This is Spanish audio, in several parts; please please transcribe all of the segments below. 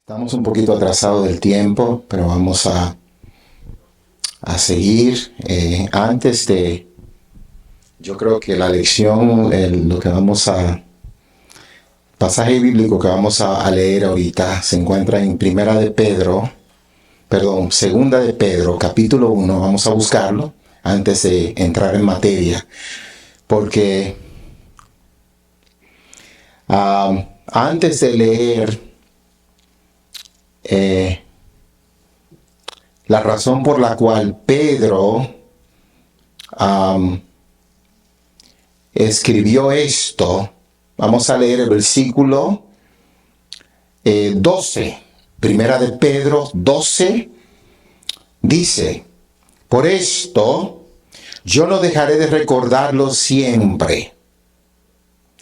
Estamos un poquito atrasados del tiempo, pero vamos a seguir. Yo creo que la lección, pasaje bíblico que vamos a leer ahorita se encuentra en Segunda de Pedro, capítulo 1. Vamos a buscarlo antes de entrar en materia, porque antes de leer la razón por la cual Pedro escribió esto, vamos a leer el versículo 12. Primera de Pedro 12 dice: por esto yo no dejaré de recordarlo siempre,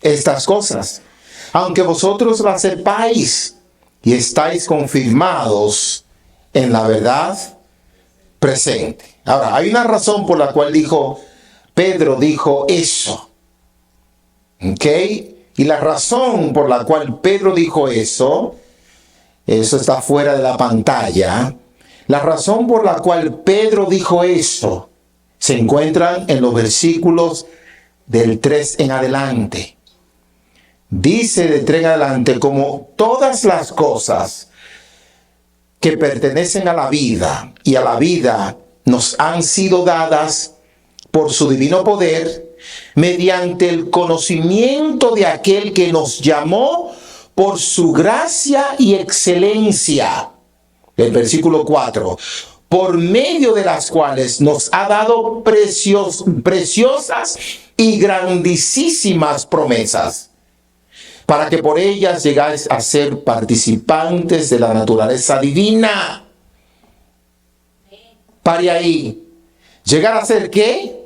estas cosas, aunque vosotros las sepáis y estáis confirmados en la verdad presente. Ahora, hay una razón por la cual Pedro dijo eso. ¿Ok? Y la razón por la cual Pedro dijo eso está fuera de la pantalla. La razón por la cual Pedro dijo eso se encuentra en los versículos del 3 en adelante. Dice de 3 en adelante: como todas las cosas que pertenecen a la vida y a la vida nos han sido dadas por su divino poder, mediante el conocimiento de aquel que nos llamó por su gracia y excelencia. El versículo 4. Por medio de las cuales nos ha dado preciosas y grandísimas promesas, para que por ellas llegáis a ser participantes de la naturaleza divina. Pare ahí. ¿Llegar a ser qué?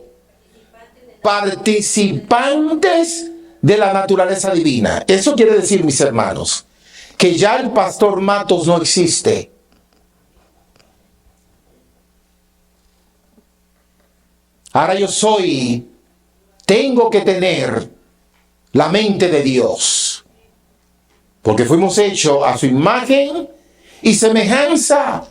Participantes de la naturaleza divina. Eso quiere decir, mis hermanos, que ya el pastor Matos no existe. Ahora tengo que tener la mente de Dios, porque fuimos hechos a su imagen y semejanza.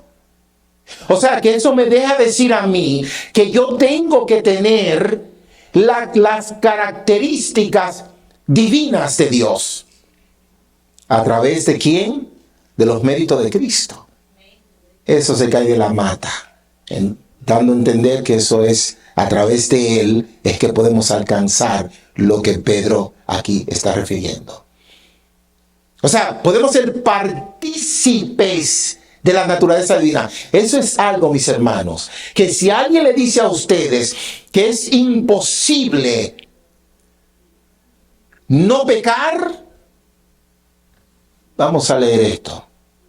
O sea, que eso me deja decir a mí que yo tengo que tener las características divinas de Dios. ¿A través de quién? De los méritos de Cristo. Eso se cae de la mata, dando a entender que eso es a través de Él es que podemos alcanzar lo que Pedro aquí está refiriendo. O sea, podemos ser partícipes de la naturaleza divina. Eso es algo, mis hermanos, que si alguien le dice a ustedes que es imposible no pecar, vamos a leer esto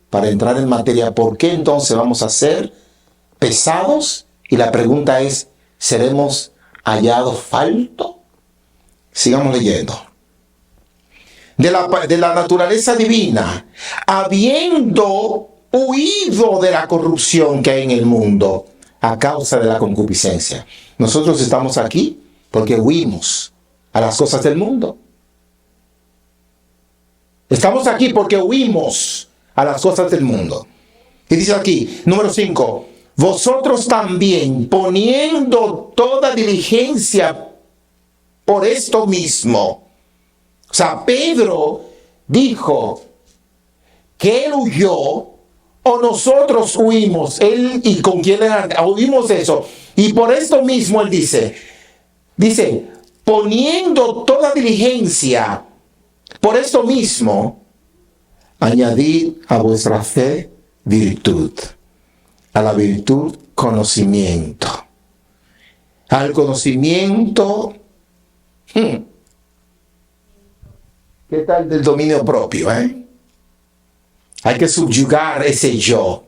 para entrar en materia. ¿Por qué entonces vamos a ser pesados? Y la pregunta es: ¿seremos hallados faltos? Sigamos leyendo. De la naturaleza divina, habiendo huido de la corrupción que hay en el mundo a causa de la concupiscencia. Nosotros estamos aquí porque huimos a las cosas del mundo. Estamos aquí porque huimos a las cosas del mundo. Y dice aquí, número 5, vosotros también, poniendo toda diligencia por esto mismo. O sea, Pedro dijo que él huyó, o nosotros huimos, él y con quien huimos eso. Y por esto mismo él dice, poniendo toda diligencia por esto mismo, añadid a vuestra fe virtud, a la virtud conocimiento, al conocimiento, ¿qué tal del dominio propio? Hay que subyugar ese yo.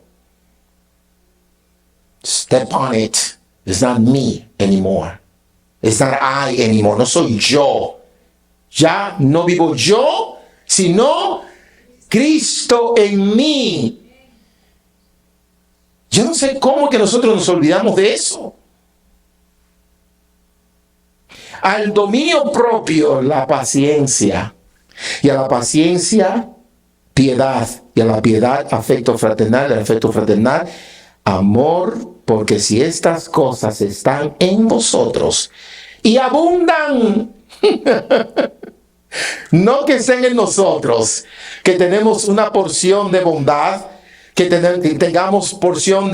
Step on it. It's not me anymore. It's not I anymore. No soy yo. Ya no vivo yo, sino Cristo en mí. Yo no sé cómo que nosotros nos olvidamos de eso. Al dominio propio, la paciencia. Y a la paciencia, piedad, y a la piedad afecto fraternal, el afecto fraternal, amor, porque si estas cosas están en vosotros y abundan, no que estén en nosotros, que tenemos una porción de bondad, que tengamos porción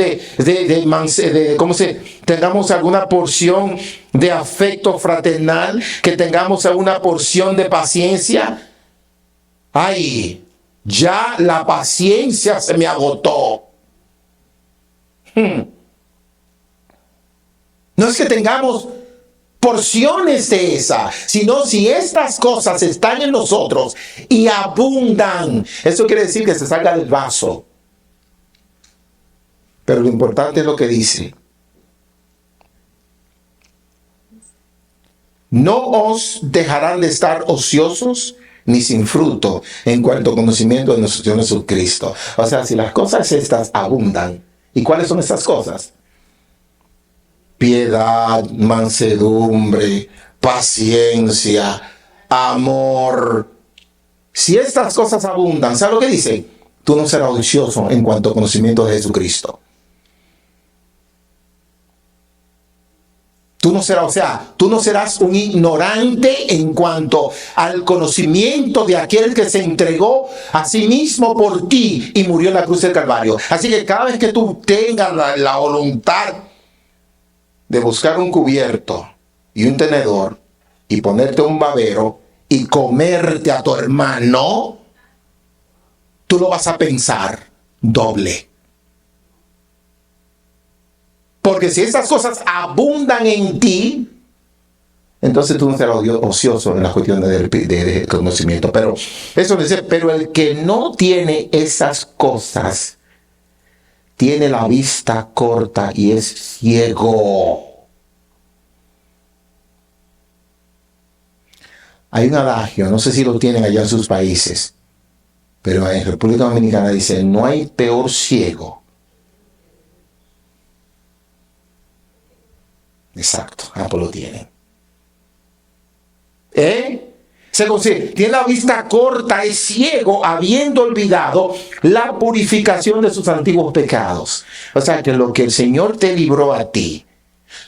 tengamos alguna porción de afecto fraternal, que tengamos alguna porción de paciencia. Ay, ya la paciencia se me agotó. No es que tengamos porciones de esa, sino si estas cosas están en nosotros y abundan. Eso quiere decir que se salga del vaso. Pero lo importante es lo que dice. No os dejarán de estar ociosos ni sin fruto en cuanto a conocimiento de nuestro Señor Jesucristo. O sea, si las cosas estas abundan. ¿Y cuáles son estas cosas? Piedad, mansedumbre, paciencia, amor. Si estas cosas abundan, ¿sabes lo que dice? Tú no serás ocioso en cuanto a conocimiento de Jesucristo. Tú no serás un ignorante en cuanto al conocimiento de aquel que se entregó a sí mismo por ti y murió en la cruz del Calvario. Así que cada vez que tú tengas la voluntad de buscar un cubierto y un tenedor y ponerte un babero y comerte a tu hermano, tú lo vas a pensar doble. Porque si esas cosas abundan en ti, entonces tú no serás ocioso en la cuestión de conocimiento. Pero eso dice, pero el que no tiene esas cosas, tiene la vista corta y es ciego. Hay un adagio, no sé si lo tienen allá en sus países, pero en República Dominicana dice, no hay peor ciego. Exacto, pues lo tienen. Se consigue, tiene la vista corta, es ciego, habiendo olvidado la purificación de sus antiguos pecados. O sea, que lo que el Señor te libró a ti,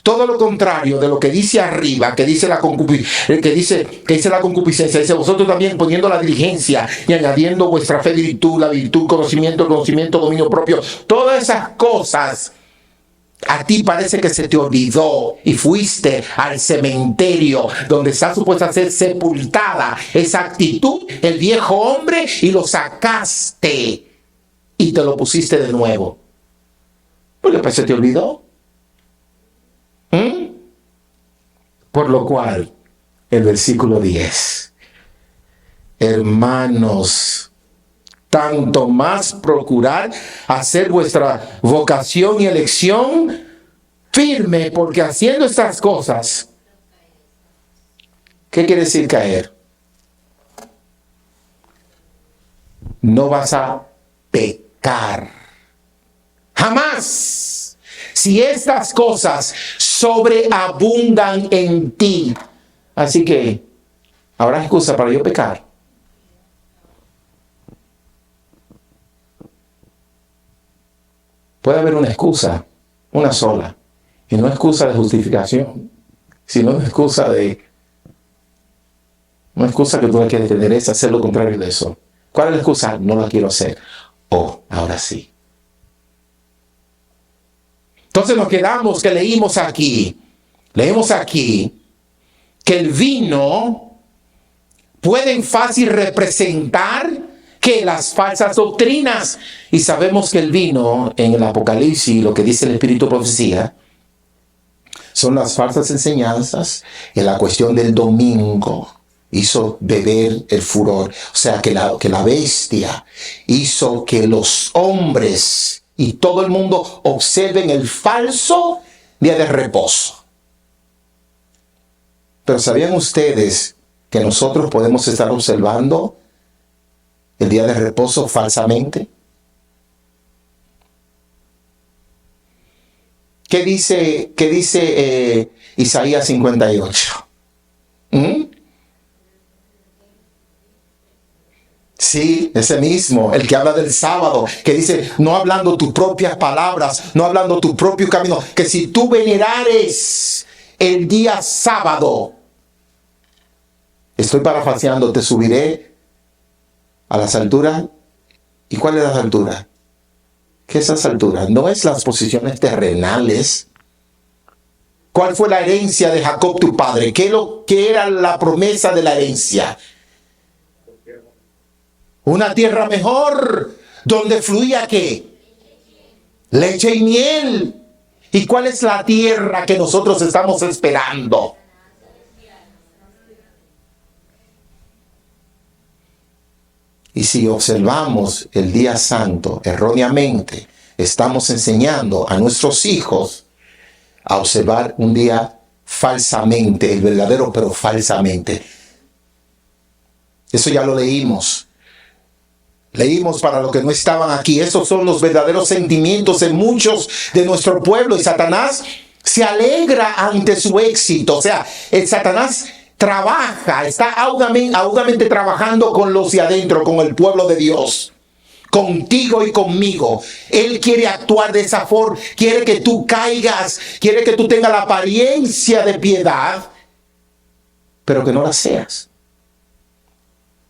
todo lo contrario de lo que dice arriba, que dice la concupiscencia, dice vosotros también poniendo la diligencia y añadiendo vuestra fe virtud, la virtud, conocimiento, dominio propio, todas esas cosas. A ti parece que se te olvidó y fuiste al cementerio donde está supuesta a ser sepultada esa actitud, el viejo hombre, y lo sacaste y te lo pusiste de nuevo. Porque pues se te olvidó. Por lo cual, el versículo 10. Hermanos, tanto más procurar hacer vuestra vocación y elección firme, porque haciendo estas cosas, ¿qué quiere decir caer? No vas a pecar. Jamás. Si estas cosas sobreabundan en ti. Así que, ¿habrá excusa para yo pecar? Puede haber una excusa, una sola, y no excusa de justificación, sino una excusa que tú no quieres tener, es hacer lo contrario de eso. ¿Cuál es la excusa? No la quiero hacer. Ahora sí. Entonces nos quedamos que leímos aquí que el vino puede fácil representar que las falsas doctrinas, y sabemos que el vino en el Apocalipsis, lo que dice el Espíritu de Profecía, son las falsas enseñanzas. En la cuestión del domingo hizo beber el furor, o sea que la bestia hizo que los hombres y todo el mundo observen el falso día de reposo. Pero ¿sabían ustedes que nosotros podemos estar observando el día de reposo falsamente? ¿Qué dice Isaías 58? Sí, ese mismo, el que habla del sábado, que dice, no hablando tus propias palabras, no hablando tu propio camino, que si tú venerares el día sábado, estoy parafraseando, te subiré a las alturas. ¿Y cuál es las alturas? ¿Qué es esas alturas? No es las posiciones terrenales. ¿Cuál fue la herencia de Jacob tu padre? ¿Qué era la promesa de la herencia? Una tierra mejor, donde fluía ¿qué? Leche y miel. ¿Y cuál es la tierra que nosotros estamos esperando? Y si observamos el día santo erróneamente, estamos enseñando a nuestros hijos a observar un día falsamente, el verdadero pero falsamente. Eso ya lo leímos. Leímos para los que no estaban aquí. Esos son los verdaderos sentimientos de muchos de nuestro pueblo. Y Satanás se alegra ante su éxito. O sea, el Satanás trabaja, está audazmente trabajando con los de adentro, con el pueblo de Dios. Contigo y conmigo. Él quiere actuar de esa forma. Quiere que tú caigas. Quiere que tú tengas la apariencia de piedad, pero que no la seas.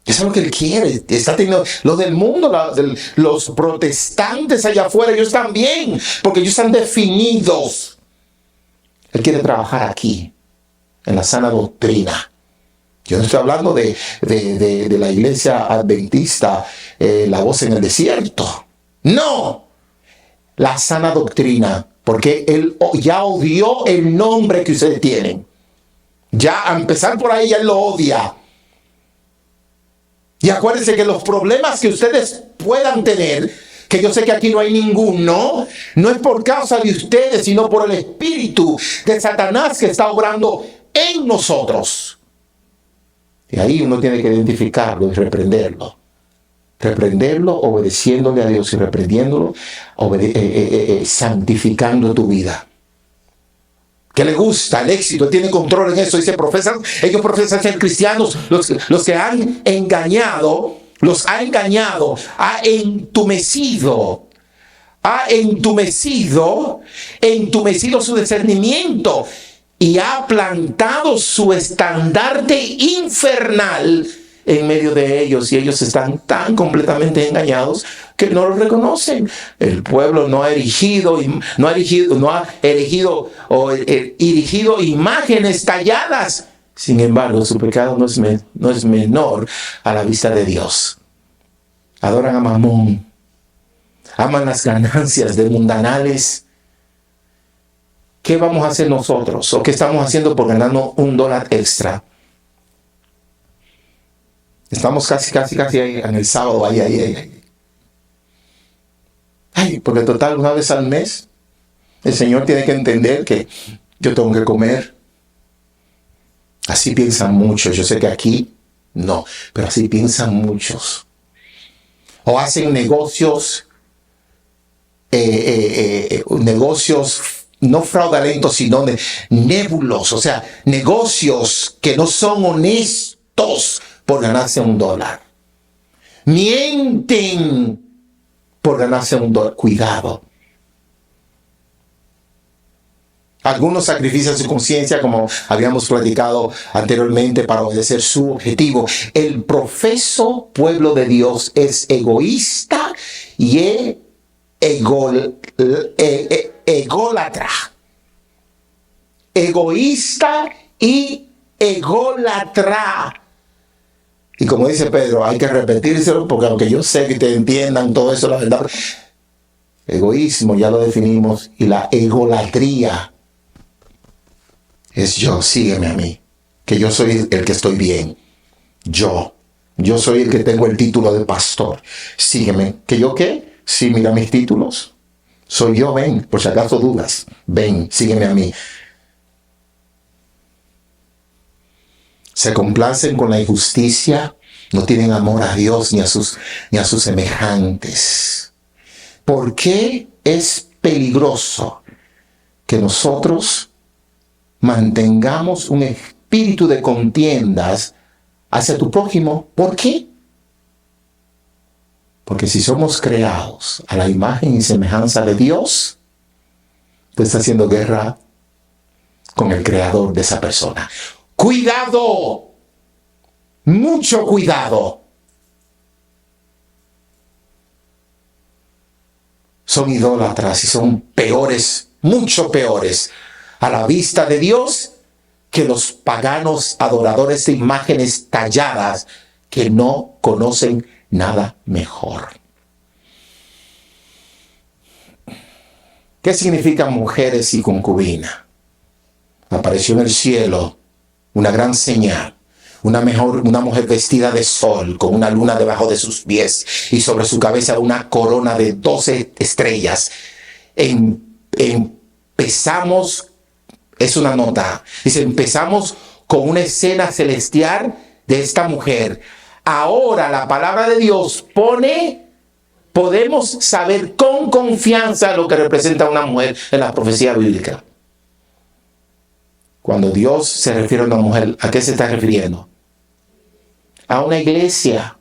Eso es lo que él quiere. Está teniendo lo del mundo, los protestantes allá afuera, ellos también, porque ellos están definidos. Él quiere trabajar aquí, en la sana doctrina. Yo no estoy hablando de la iglesia adventista, la voz en el desierto. No, la sana doctrina, porque él ya odió el nombre que ustedes tienen. Ya a empezar por ahí, ya él lo odia. Y acuérdense que los problemas que ustedes puedan tener, que yo sé que aquí no hay ninguno, no es por causa de ustedes, sino por el espíritu de Satanás que está obrando en nosotros. Y ahí uno tiene que identificarlo y reprenderlo. Reprenderlo obedeciéndole a Dios y reprendiéndolo, santificando tu vida. Que le gusta el éxito, tiene control en eso. Dice, ellos profesan ser cristianos, los que han engañado, ha entumecido su discernimiento y ha plantado su estandarte infernal en medio de ellos, y ellos están tan completamente engañados que no lo reconocen. El pueblo no ha erigido imágenes talladas. Sin embargo, su pecado no es menor a la vista de Dios. Adoran a Mamón, aman las ganancias de mundanales. ¿Qué vamos a hacer nosotros? ¿O qué estamos haciendo por ganarnos $1 extra? Estamos casi ahí en el sábado, ahí. Ay, porque total, una vez al mes, el Señor tiene que entender que yo tengo que comer. Así piensan muchos. Yo sé que aquí no, pero así piensan muchos. O hacen negocios no fraudulentos, sino nebulosos. O sea, negocios que no son honestos por ganarse $1. Mienten por ganarse $1. Cuidado. Algunos sacrifican su conciencia, como habíamos platicado anteriormente, para obedecer su objetivo. El profeso pueblo de Dios es egoísta y ególatra. Egoísta y ególatra. Y como dice Pedro, hay que repetírselo, porque aunque yo sé que te entiendan todo eso, la verdad, egoísmo ya lo definimos, y la egolatría es yo, sígueme a mí, que yo soy el que estoy bien. Yo soy el que tengo el título de pastor. Sígueme. ¿Que yo qué? Sí, mira mis títulos. Soy yo, ven, por si acaso dudas. Ven, sígueme a mí. Se complacen con la injusticia, no tienen amor a Dios ni a sus semejantes. ¿Por qué es peligroso que nosotros mantengamos un espíritu de contiendas hacia tu prójimo? ¿Por qué? Porque si somos creados a la imagen y semejanza de Dios, tú estás haciendo guerra con el creador de esa persona. ¡Cuidado! Mucho cuidado. Son idólatras y son peores, mucho peores, a la vista de Dios que los paganos adoradores de imágenes talladas que no conocen nada mejor. ¿Qué significan mujeres y concubina? Apareció en el cielo una gran señal. Una mujer vestida de sol, con una luna debajo de sus pies y sobre su cabeza una corona de 12 estrellas. Empezamos, es una nota, dice, empezamos con una escena celestial de esta mujer. Ahora la palabra de Dios podemos saber con confianza lo que representa una mujer en la profecía bíblica. Cuando Dios se refiere a una mujer, ¿a qué se está refiriendo? A una iglesia.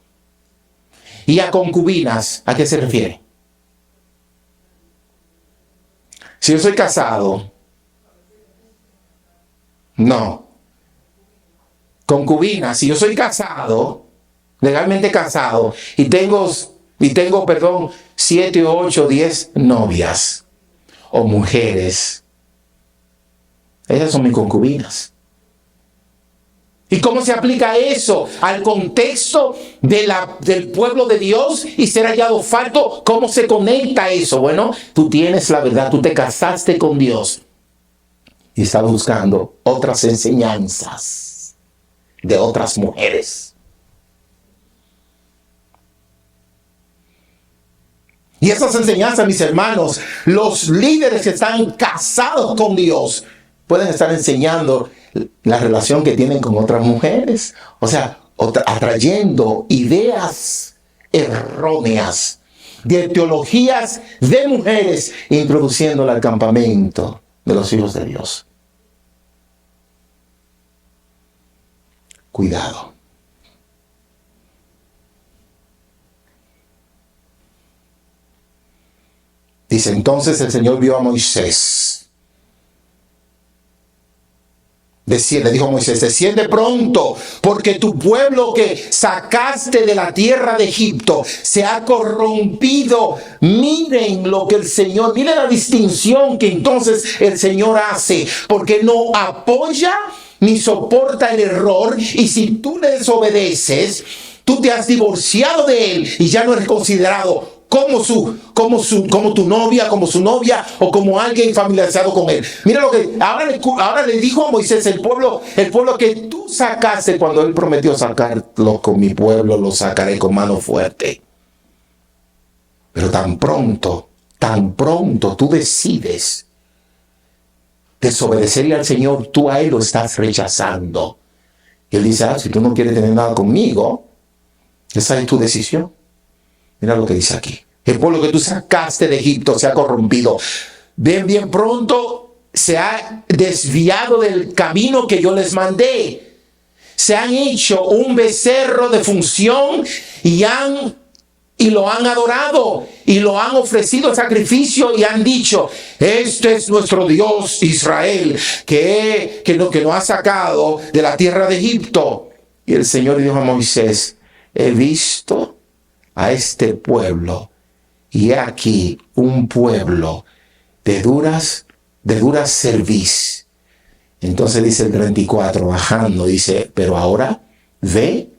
Y a concubinas, ¿a qué se refiere? Si yo soy casado, no. Concubinas, si yo soy casado, legalmente casado, y tengo 7, 8, 10 novias o mujeres, esas son mis concubinas. ¿Y cómo se aplica eso al contexto del pueblo de Dios y ser hallado falto? ¿Cómo se conecta eso? Bueno, tú tienes la verdad, tú te casaste con Dios y estás buscando otras enseñanzas de otras mujeres. Y esas enseñanzas, mis hermanos, los líderes que están casados con Dios pueden estar enseñando la relación que tienen con otras mujeres. O sea, atrayendo ideas erróneas de teologías de mujeres, introduciéndola al campamento de los hijos de Dios. Cuidado. Dice, entonces el Señor vio a Moisés. Le dijo a Moisés, desciende pronto, porque tu pueblo que sacaste de la tierra de Egipto se ha corrompido. Miren lo que el Señor, miren la distinción que entonces el Señor hace, porque no apoya ni soporta el error, y si tú le desobedeces, tú te has divorciado de él y ya no eres considerado como tu novia, como su novia o como alguien familiarizado con él. Mira lo que ahora le dijo a Moisés, el pueblo que tú sacaste, cuando él prometió sacarlo con mi pueblo, lo sacaré con mano fuerte. Pero tan pronto tú decides desobedecerle al Señor, tú a él lo estás rechazando. Y él dice, si tú no quieres tener nada conmigo, esa es tu decisión. Mira lo que dice aquí. El pueblo que tú sacaste de Egipto se ha corrompido. Bien pronto se ha desviado del camino que yo les mandé. Se han hecho un becerro de función y lo han adorado y lo han ofrecido sacrificio y han dicho, este es nuestro Dios Israel que nos ha sacado de la tierra de Egipto. Y el Señor dijo a Moisés, he visto a este pueblo, y he aquí un pueblo de duras cerviz. Entonces dice el 34, bajando, dice, pero ahora ve,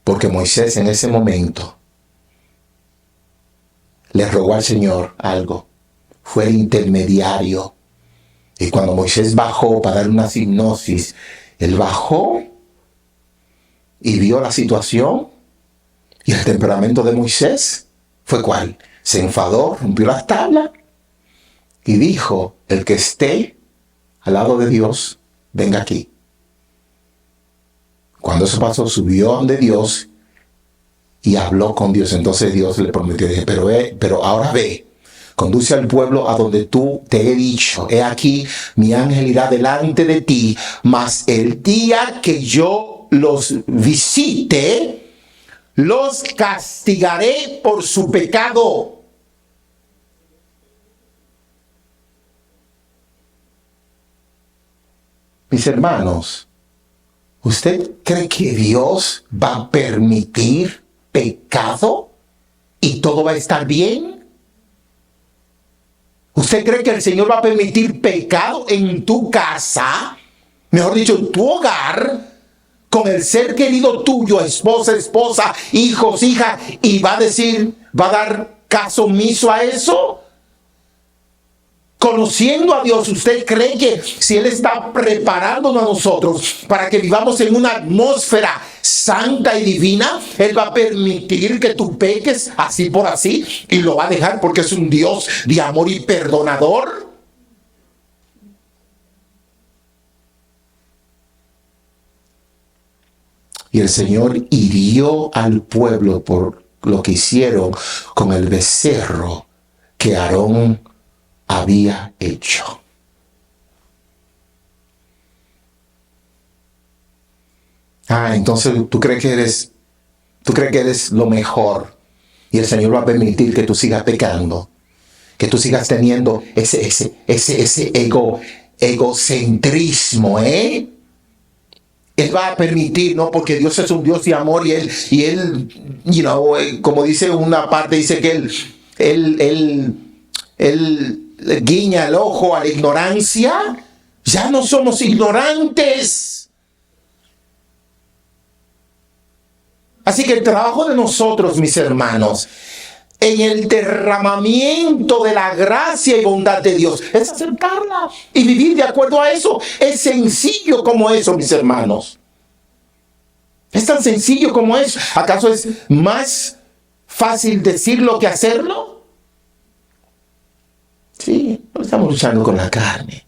porque Moisés en ese momento le rogó al Señor algo, fue el intermediario. Y cuando Moisés bajó para dar una hipnosis, él bajó y vio la situación. Y el temperamento de Moisés fue ¿cuál? Se enfadó, rompió las tablas y dijo, el que esté al lado de Dios, venga aquí. Cuando eso pasó, subió donde Dios y habló con Dios. Entonces Dios le prometió, dije, pero ahora ve, conduce al pueblo a donde tú te he dicho. He aquí, mi ángel irá delante de ti, mas el día que yo los visite, los castigaré por su pecado. Mis hermanos, ¿usted cree que Dios va a permitir pecado y todo va a estar bien? ¿Usted cree que el Señor va a permitir pecado en tu casa? Mejor dicho, en tu hogar, con el ser querido tuyo, esposa, hijos, hija, y va a dar caso omiso a eso. Conociendo a Dios, ¿usted cree que si Él está preparándonos a nosotros para que vivamos en una atmósfera santa y divina, Él va a permitir que tú peques así por así y lo va a dejar porque es un Dios de amor y perdonador? Y el Señor hirió al pueblo por lo que hicieron con el becerro que Aarón había hecho. Entonces tú crees que eres lo mejor y el Señor va a permitir que tú sigas pecando, que tú sigas teniendo ese egocentrismo, Él va a permitir, ¿no? Porque Dios es un Dios de amor y él, como dice una parte, dice que él guiña el ojo a la ignorancia. Ya no somos ignorantes. Así que el trabajo de nosotros, mis hermanos, en el derramamiento de la gracia y bondad de Dios, es aceptarla y vivir de acuerdo a eso. Es sencillo como eso, mis hermanos. Es tan sencillo como eso. ¿Acaso es más fácil decirlo que hacerlo? Sí, no estamos luchando con la carne.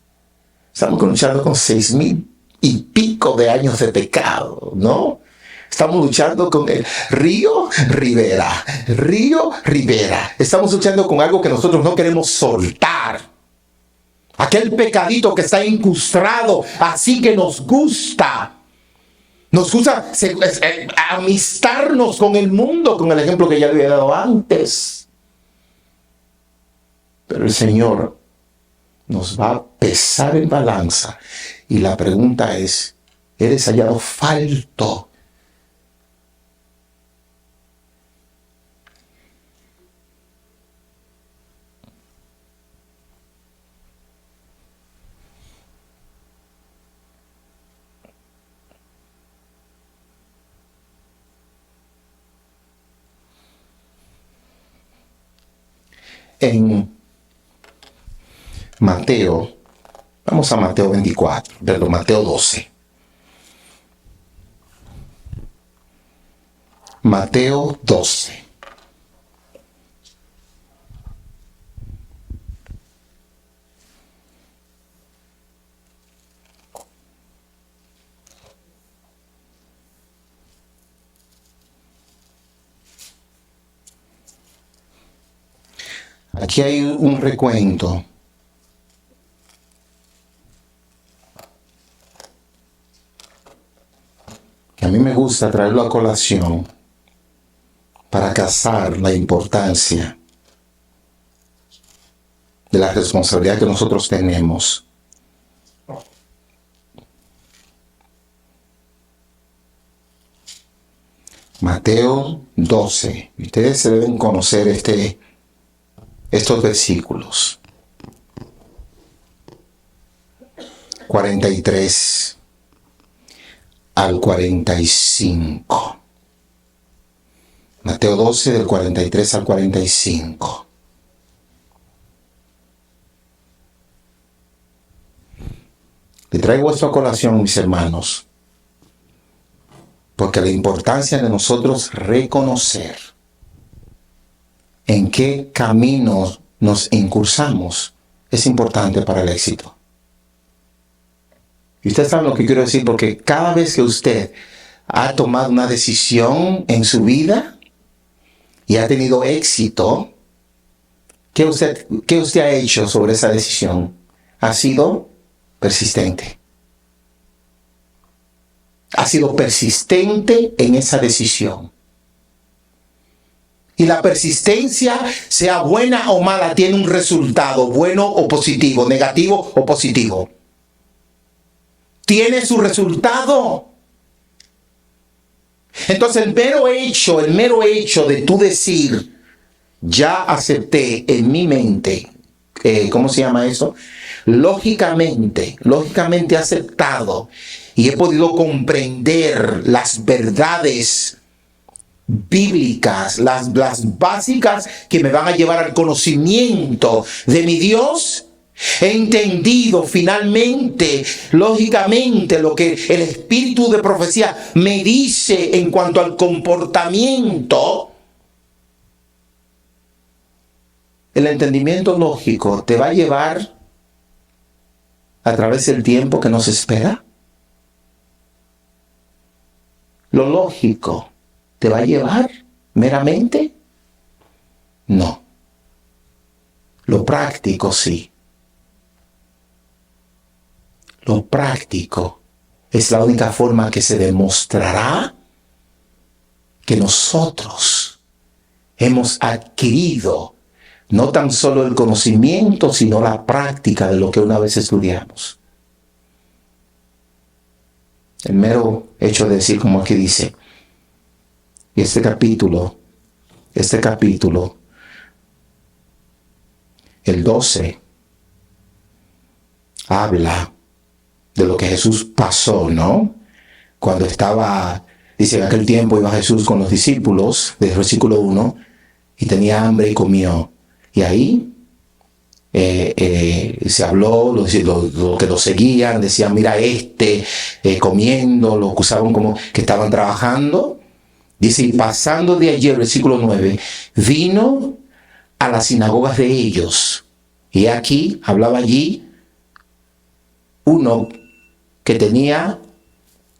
Estamos luchando con 6,000 y pico de años de pecado, ¿no? Estamos luchando con el río Rivera. Estamos luchando con algo que nosotros no queremos soltar. Aquel pecadito que está incrustado, así que nos gusta. Nos gusta amistarnos con el mundo, con el ejemplo que ya le había dado antes. Pero el Señor nos va a pesar en balanza. Y la pregunta es, ¿eres hallado falto? En Mateo, vamos a Mateo 24, perdón, Mateo 12. Mateo 12. Aquí hay un recuento que a mí me gusta traerlo a colación para cazar la importancia de la responsabilidad que nosotros tenemos. Mateo 12. Ustedes se deben conocer estos versículos. 43 al 45. Mateo 12 del 43 al 45. Le traigo esto a colación, mis hermanos, porque la importancia de nosotros reconocer en qué camino nos incursamos es importante para el éxito. Y usted sabe lo que quiero decir, porque cada vez que usted ha tomado una decisión en su vida y ha tenido éxito, ¿qué usted ha hecho sobre esa decisión? Ha sido persistente. Ha sido persistente en esa decisión. Y la persistencia, sea buena o mala, tiene un resultado, bueno o positivo, negativo o positivo. Tiene su resultado. Entonces el mero hecho de tú decir, ya acepté en mi mente, ¿cómo se llama eso? Lógicamente aceptado, y he podido comprender las verdades bíblicas, las básicas que me van a llevar al conocimiento de mi Dios. He entendido finalmente, lógicamente, lo que el espíritu de profecía me dice en cuanto al comportamiento. El entendimiento lógico te va a llevar a través del tiempo que nos espera. Lo lógico ¿te va a llevar meramente? No. Lo práctico sí. Lo práctico es la única forma que se demostrará que nosotros hemos adquirido no tan solo el conocimiento, sino la práctica de lo que una vez estudiamos. El mero hecho de decir, como aquí dice, y este capítulo, el 12, habla de lo que Jesús pasó, ¿no? Cuando estaba, dice, en aquel tiempo iba Jesús con los discípulos, desde el versículo 1, y tenía hambre y comió. Y ahí se habló, los que lo seguían decían, mira comiendo, lo acusaban como que estaban trabajando. Dice, y pasando de allí, el versículo 9, vino a las sinagogas de ellos. Y aquí, hablaba allí, uno que tenía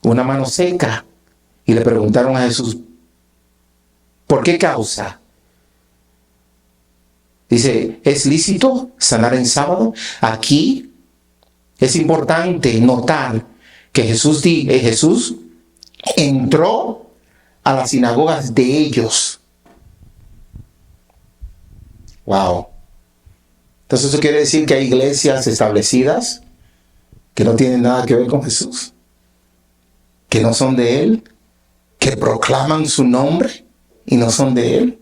una mano seca. Y le preguntaron a Jesús, ¿por qué causa? Dice, ¿es lícito sanar en sábado? Aquí es importante notar que Jesús entró a las sinagogas de ellos. Wow. Entonces eso quiere decir que hay iglesias establecidas que no tienen nada que ver con Jesús, que no son de Él, que proclaman su nombre y no son de Él.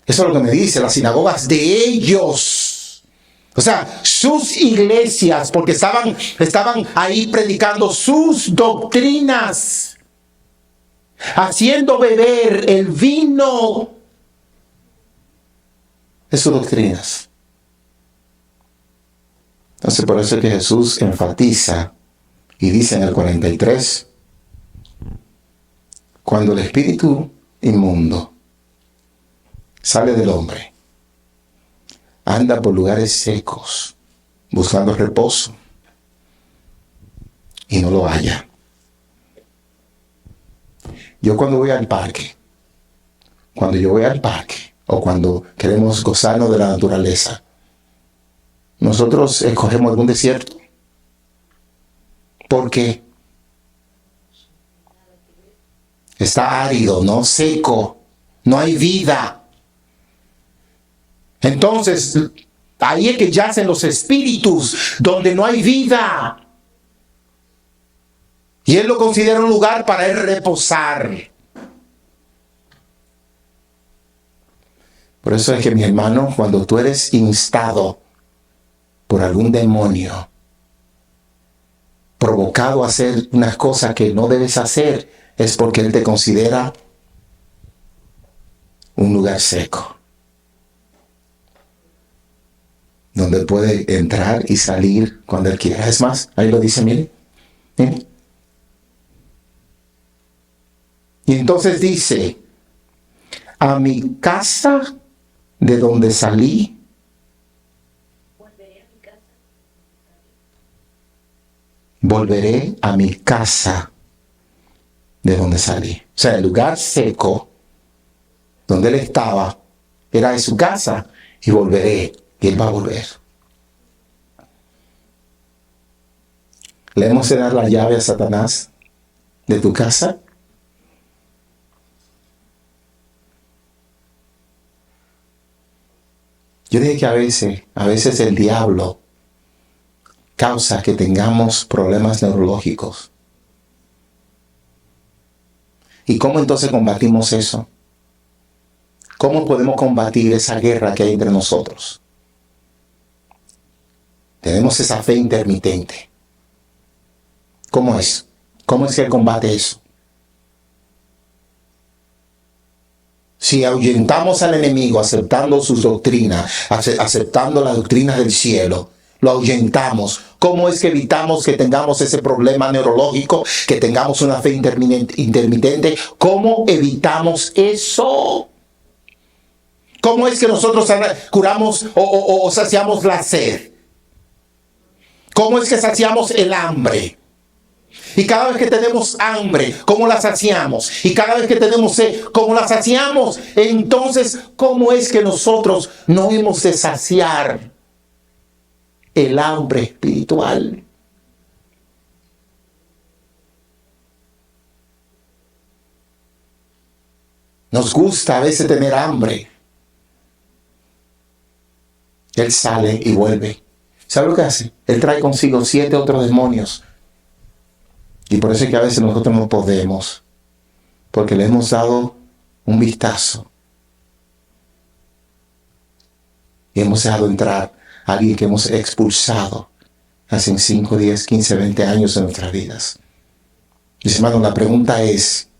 Eso es lo que me dice, las sinagogas de ellos. O sea, sus iglesias, porque estaban ahí predicando sus doctrinas, haciendo beber el vino de sus doctrinas. Entonces, por eso es que Jesús enfatiza y dice en el 43, cuando el espíritu inmundo sale del hombre, anda por lugares secos, buscando reposo, y no lo halla. Yo cuando voy al parque, o cuando queremos gozarnos de la naturaleza, nosotros escogemos algún desierto. ¿Por qué? Está árido, no seco, no hay vida. Entonces, ahí es que yacen los espíritus, donde no hay vida. Y Él lo considera un lugar para Él reposar. Por eso es que, mi hermano, cuando tú eres instado por algún demonio, provocado a hacer unas cosas que no debes hacer, es porque Él te considera un lugar seco, donde puede entrar y salir cuando Él quiera. Es más, ahí lo dice, miren. Y entonces dice, a mi casa de donde salí, volveré a mi casa de donde salí. O sea, el lugar seco donde Él estaba era de su casa, y volveré. Y Él va a volver. ¿Le hemos de dar la llave a Satanás de tu casa? Yo dije que a veces el diablo causa que tengamos problemas neurológicos. ¿Y cómo entonces combatimos eso? ¿Cómo podemos combatir esa guerra que hay entre nosotros? Tenemos esa fe intermitente. ¿Cómo es? ¿Cómo es que combate eso? Si ahuyentamos al enemigo aceptando sus doctrinas, aceptando las doctrinas del cielo, lo ahuyentamos. ¿Cómo es que evitamos que tengamos ese problema neurológico, que tengamos una fe intermitente? ¿Cómo evitamos eso? ¿Cómo es que nosotros curamos o saciamos la sed? ¿Cómo es que saciamos el hambre? Y cada vez que tenemos hambre, ¿cómo la saciamos? Y cada vez que tenemos sed, ¿cómo la saciamos? Entonces, ¿cómo es que nosotros no hemos de saciar el hambre espiritual? Nos gusta a veces tener hambre. Él sale y vuelve. ¿Sabe lo que hace? Él trae consigo 7 otros demonios. Y por eso es que a veces nosotros no podemos, porque le hemos dado un vistazo y hemos dejado entrar a alguien que hemos expulsado hace 5, 10, 15, 20 años en nuestras vidas. Mis hermanos, la pregunta es,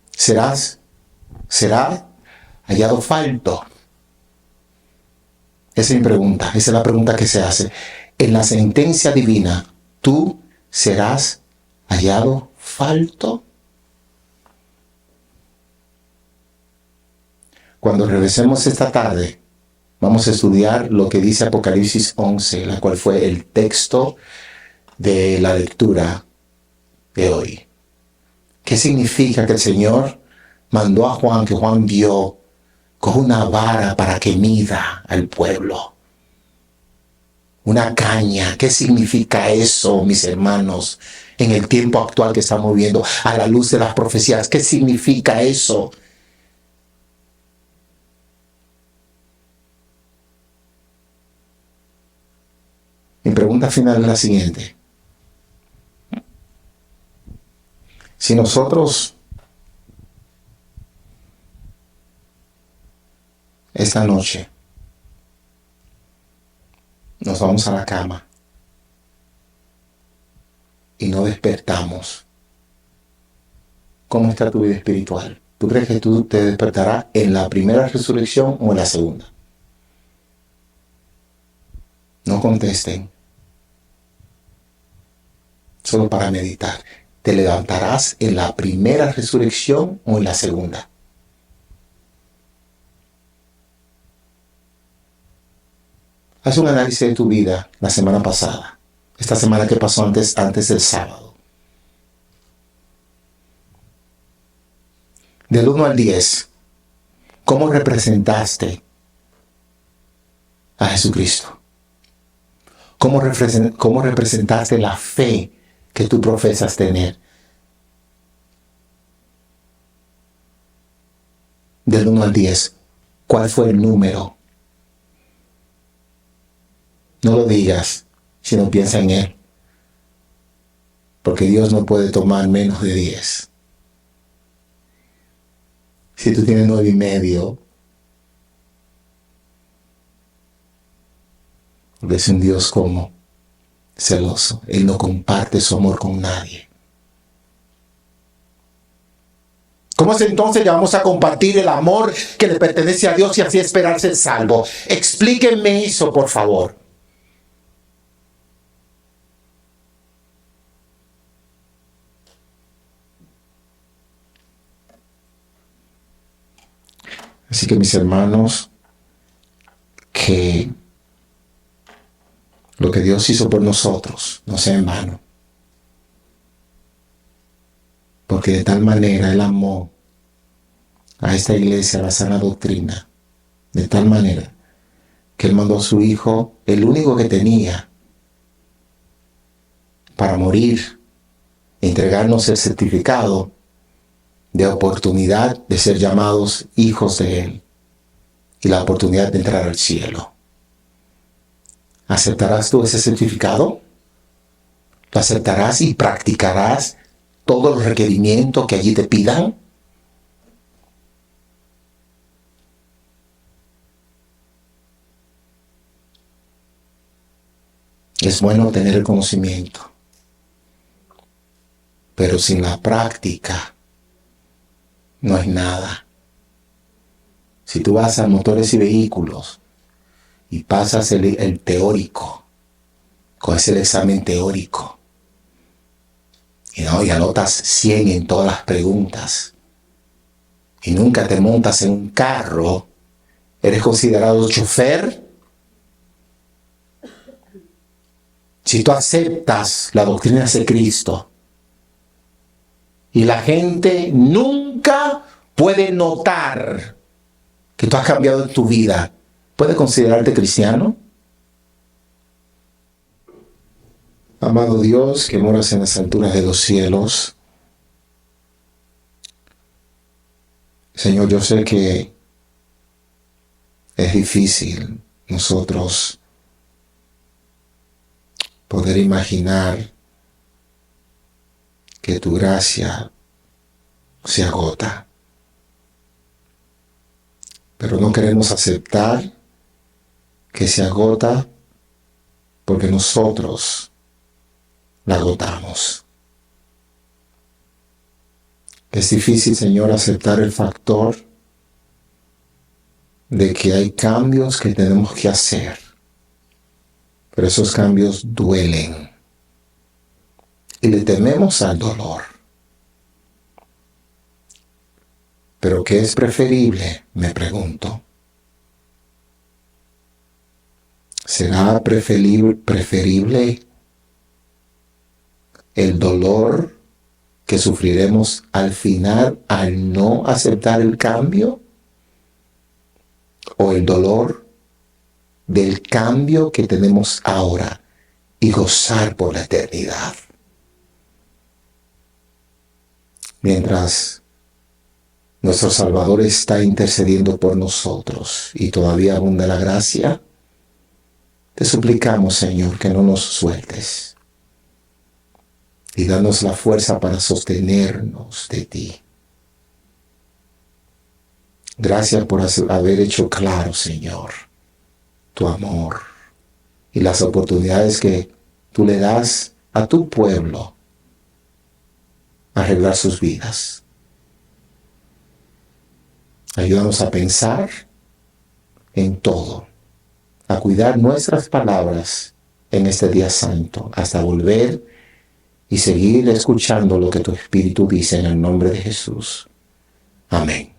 ¿será hallado falto? Esa es mi pregunta, esa es la pregunta que se hace. En la sentencia divina, ¿tú serás hallado falto? Cuando regresemos esta tarde, vamos a estudiar lo que dice Apocalipsis 11, la cual fue el texto de la lectura de hoy. ¿Qué significa que el Señor mandó a Juan, que Juan vio con una vara para que mida al pueblo? Una caña. ¿Qué significa eso, mis hermanos? En el tiempo actual que estamos viviendo, a la luz de las profecías, ¿qué significa eso? Mi pregunta final es la siguiente. Si nosotros esta noche nos vamos a la cama y no despertamos, ¿cómo está tu vida espiritual? ¿Tú crees que tú te despertarás en la primera resurrección o en la segunda? No contesten. Solo para meditar. ¿Te levantarás en la primera resurrección o en la segunda? Haz un análisis de tu vida la semana pasada. Esta semana que pasó antes del sábado. Del 1 al 10, ¿cómo representaste a Jesucristo? ¿Cómo representaste la fe que tú profesas tener? Del 1 al 10, ¿cuál fue el número? No lo digas, sino piensa en Él. Porque Dios no puede tomar menos de 10. Si tú tienes 9.5, es un Dios como celoso. Él no comparte su amor con nadie. ¿Cómo es entonces que vamos a compartir el amor que le pertenece a Dios y así esperar ser salvo? Explíquenme eso, por favor. Así que mis hermanos, que lo que Dios hizo por nosotros no sea en vano. Porque de tal manera Él amó a esta iglesia, a la sana doctrina, de tal manera que Él mandó a su Hijo, el único que tenía, para morir, entregarnos el certificado de oportunidad de ser llamados hijos de Él y la oportunidad de entrar al cielo. ¿Aceptarás tú ese certificado? ¿Lo aceptarás y practicarás todos los requerimientos que allí te pidan? Es bueno tener el conocimiento, pero sin la práctica no es nada. Si tú vas a motores y vehículos y pasas el teórico, coges el examen teórico y anotas 100 en todas las preguntas y nunca te montas en un carro, ¿eres considerado chofer? Si tú aceptas la doctrina de Cristo y la gente nunca puede notar que tú has cambiado en tu vida, ¿puede considerarte cristiano? Amado Dios, que moras en las alturas de los cielos, Señor, yo sé que es difícil nosotros poder imaginar que tu gracia se agota. Pero no queremos aceptar que se agota porque nosotros la agotamos. Es difícil, Señor, aceptar el factor de que hay cambios que tenemos que hacer, pero esos cambios duelen y le tememos al dolor. Pero ¿qué es preferible? Me pregunto. ¿Será preferible el dolor que sufriremos al final al no aceptar el cambio? ¿O el dolor del cambio que tenemos ahora y gozar por la eternidad? Mientras nuestro Salvador está intercediendo por nosotros y todavía abunda la gracia, te suplicamos, Señor, que no nos sueltes y danos la fuerza para sostenernos de ti. Gracias por haber hecho claro, Señor, tu amor y las oportunidades que tú le das a tu pueblo a arreglar sus vidas. Ayúdanos a pensar en todo, a cuidar nuestras palabras en este día santo, hasta volver y seguir escuchando lo que tu Espíritu dice en el nombre de Jesús. Amén.